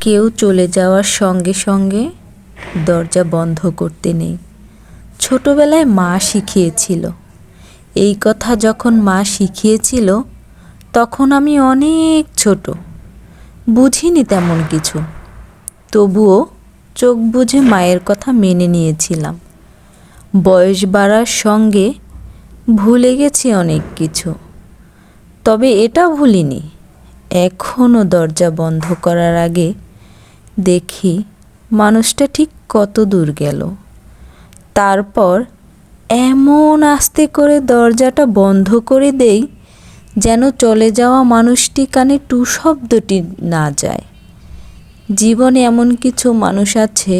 কেউ চলে যাওয়ার সঙ্গে সঙ্গে দরজা বন্ধ করতে নেই। ছোটবেলায় মা শিখিয়েছিল। এই কথা যখন মা শিখিয়েছিল তখন আমি অনেক ছোট, বুঝিনি তেমন কিছু। তবুও চোখ বুজে মায়ের কথা মেনে নিয়েছিলাম। বয়স বাড়ার সঙ্গে ভুলে গেছি অনেক কিছু, তবে এটা ভুলিনি, এখনও দরজা বন্ধ করার আগে দেখি মানুষটা ঠিক কত দূর গেল। তারপর এমন আস্তে করে দরজাটা বন্ধ করে দেই যেন চলে যাওয়া মানুষটি কানে টু শব্দটি না যায়। জীবনে এমন কিছু মানুষ আছে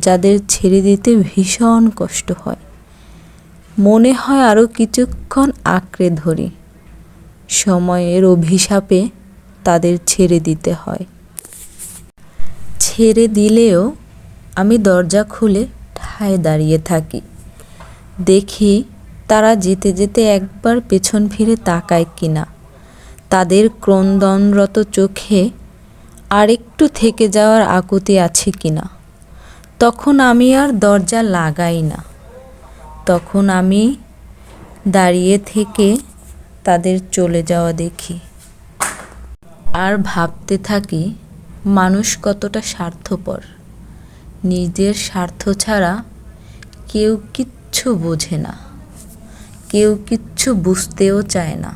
যাদের ছেড়ে দিতে ভীষণ কষ্ট হয়। মনে হয় আরও কিছুক্ষণ আঁকড়ে ধরি। সময়ের অভিশাপে তাদের ছেড়ে দিতে হয়। ছেড়ে দিলেও আমি দরজা খুলে ঠায় দাঁড়িয়ে থাকি। দেখি তারা যেতে যেতে একবার পেছন ফিরে তাকায় কিনা, তাদের ক্রন্দনরত চোখে আরেকটু থেকে যাওয়ার আকুতি আছে কিনা। তখন আমি আর দরজা লাগাই না। তখন আমি দাঁড়িয়ে থেকে তাদের চলে যাওয়া দেখি আর ভাবতে থাকি মানুষ কতটা স্বার্থপর। নিজের স্বার্থ ছাড়া কেউ কিচ্ছু বোঝে না, কেউ কিচ্ছু বুঝতেও চায় না।